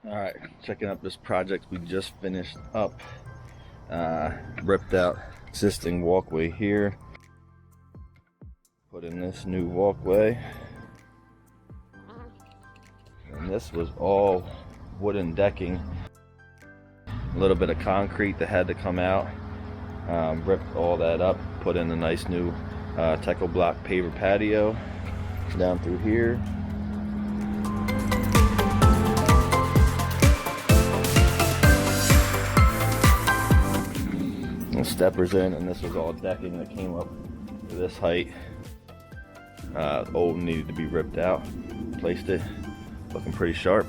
Alright, checking out this project we just finished up. Ripped out existing walkway here. Put in this new walkway. And this was all wooden decking. A little bit of concrete that had to come out. Ripped all that up, put in a nice new Techo block paver patio down through here. Steppers in, and this was all decking that came up to this height. Old needed to be ripped out, placed it, looking pretty sharp.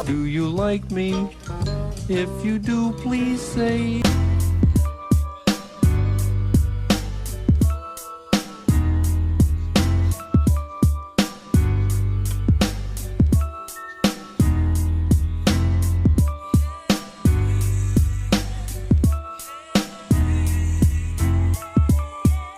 Do you like me? If you do, please say